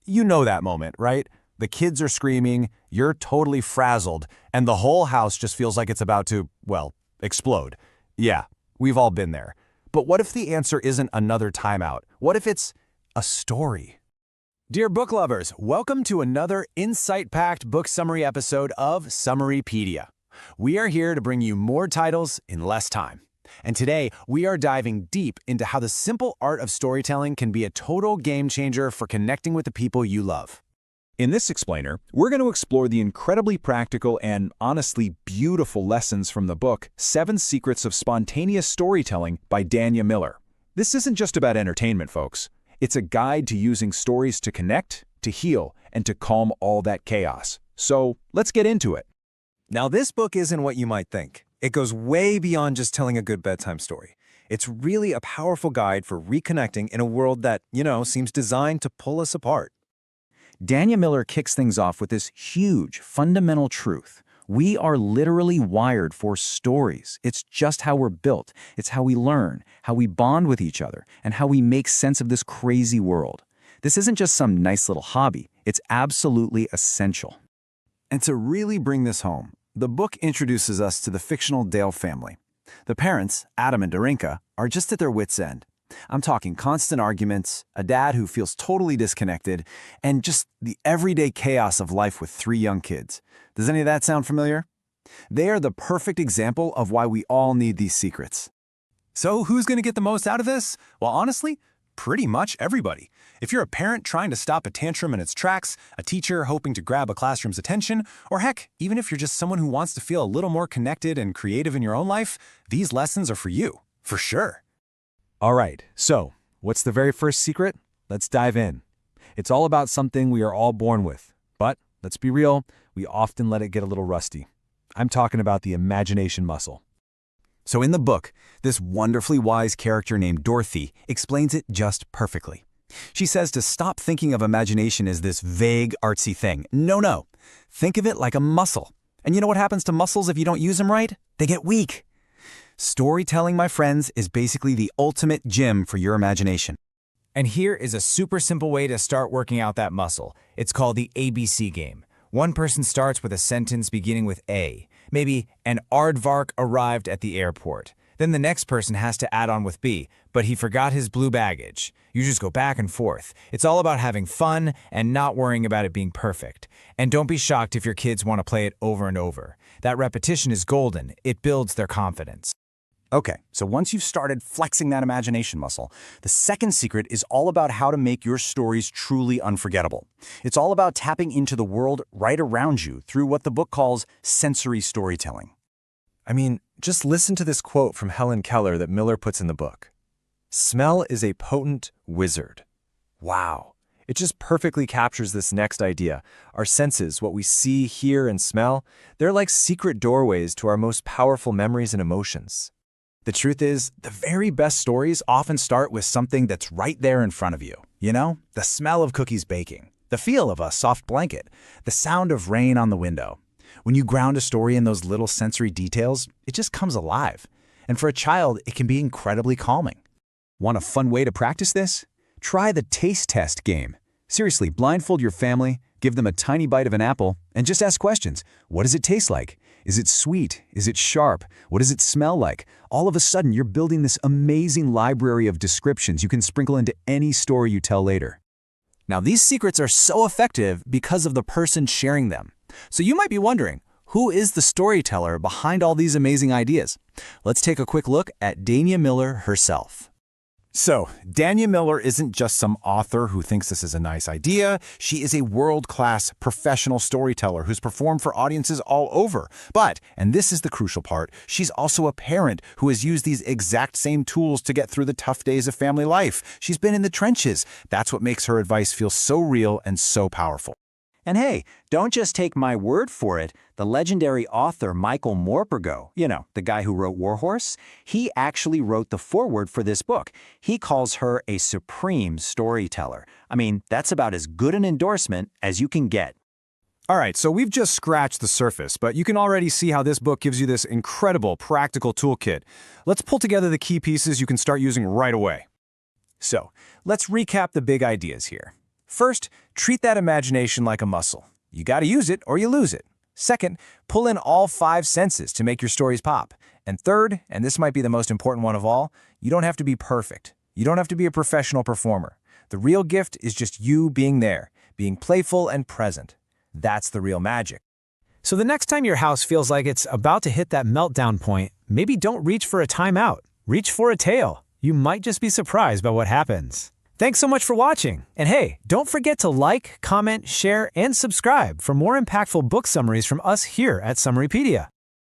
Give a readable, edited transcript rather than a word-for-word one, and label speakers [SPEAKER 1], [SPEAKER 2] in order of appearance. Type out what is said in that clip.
[SPEAKER 1] You know that moment, right? The kids are screaming, you're totally frazzled, and the whole house just feels like it's about to, well, explode. Yeah, we've all been there. But what if the answer isn't another timeout? What if it's a story? Dear book lovers, welcome to another insight-packed book summary episode of Summarypedia. We are here to bring you more titles in less time. And today, we are diving deep into how the simple art of storytelling can be a total game changer for connecting with the people you love.
[SPEAKER 2] In this explainer, we're going to explore the incredibly practical and honestly beautiful lessons from the book 7 Secrets of Spontaneous Storytelling by Danyah Miller. This isn't just about entertainment, folks. It's a guide to using stories to connect, to heal, and to calm all that chaos. So let's get into it.
[SPEAKER 3] Now, this book isn't what you might think. It goes way beyond just telling a good bedtime story. It's really a powerful guide for reconnecting in a world that, seems designed to pull us apart.
[SPEAKER 4] Danyah Miller kicks things off with this huge, fundamental truth. We are literally wired for stories. It's just how we're built. It's how we learn, how we bond with each other, and how we make sense of this crazy world. This isn't just some nice little hobby. It's absolutely essential.
[SPEAKER 1] And to really bring this home, the book introduces us to the fictional Dale family. The parents, Adam and Darinka, are just at their wits' end. I'm talking constant arguments, a dad who feels totally disconnected, and just the everyday chaos of life with 3 young kids. Does any of that sound familiar? They are the perfect example of why we all need these secrets.
[SPEAKER 3] So who's going to get the most out of this? Well, honestly, pretty much everybody. If you're a parent trying to stop a tantrum in its tracks, a teacher hoping to grab a classroom's attention, or heck, even if you're just someone who wants to feel a little more connected and creative in your own life, these lessons are for you, for sure.
[SPEAKER 2] All right, so what's the very first secret? Let's dive in. It's all about something we are all born with, but let's be real, we often let it get a little rusty. I'm talking about the imagination muscle.
[SPEAKER 1] So in the book, this wonderfully wise character named Dorothy explains it just perfectly. She says to stop thinking of imagination as this vague, artsy thing. No. Think of it like a muscle. And you know what happens to muscles if you don't use them right? They get weak. Storytelling, my friends, is basically the ultimate gym for your imagination.
[SPEAKER 5] And here is a super simple way to start working out that muscle. It's called the ABC game. One person starts with a sentence beginning with A. Maybe, an aardvark arrived at the airport. Then the next person has to add on with B, but he forgot his blue baggage. You just go back and forth. It's all about having fun and not worrying about it being perfect. And don't be shocked if your kids want to play it over and over. That repetition is golden. It builds their confidence.
[SPEAKER 6] Okay, so once you've started flexing that imagination muscle, the second secret is all about how to make your stories truly unforgettable. It's all about tapping into the world right around you through what the book calls sensory storytelling.
[SPEAKER 3] I mean, just listen to this quote from Helen Keller that Miller puts in the book. "Smell is a potent wizard." Wow. It just perfectly captures this next idea. Our senses, what we see, hear, and smell, they're like secret doorways to our most powerful memories and emotions.
[SPEAKER 6] The truth is, the very best stories often start with something that's right there in front of you. The smell of cookies baking, the feel of a soft blanket, the sound of rain on the window. When you ground a story in those little sensory details, it just comes alive. And for a child, it can be incredibly calming. Want a fun way to practice this? Try the taste test game. Seriously, blindfold your family, give them a tiny bite of an apple, and just ask questions. What does it taste like? Is it sweet? Is it sharp? What does it smell like? All of a sudden, you're building this amazing library of descriptions you can sprinkle into any story you tell later. Now, these secrets are so effective because of the person sharing them. So you might be wondering, who is the storyteller behind all these amazing ideas? Let's take a quick look at Danyah Miller herself.
[SPEAKER 1] So, Danyah Miller isn't just some author who thinks this is a nice idea. She is a world-class professional storyteller who's performed for audiences all over. But, and this is the crucial part, she's also a parent who has used these exact same tools to get through the tough days of family life. She's been in the trenches. That's what makes her advice feel so real and so powerful.
[SPEAKER 6] And hey, don't just take my word for it. The legendary author Michael Morpurgo, the guy who wrote Warhorse, he actually wrote the foreword for this book. He calls her a supreme storyteller. I mean, that's about as good an endorsement as you can get.
[SPEAKER 1] All right, so we've just scratched the surface, but you can already see how this book gives you this incredible practical toolkit. Let's pull together the key pieces you can start using right away. So, let's recap the big ideas here. First, treat that imagination like a muscle. You gotta use it or you lose it. Second, pull in all 5 senses to make your stories pop. And third, and this might be the most important one of all, you don't have to be perfect. You don't have to be a professional performer. The real gift is just you being there, being playful and present. That's the real magic.
[SPEAKER 7] So the next time your house feels like it's about to hit that meltdown point, maybe don't reach for a timeout. Reach for a tale. You might just be surprised by what happens. Thanks so much for watching. And hey, don't forget to like, comment, share, and subscribe for more impactful book summaries from us here at Summarypedia.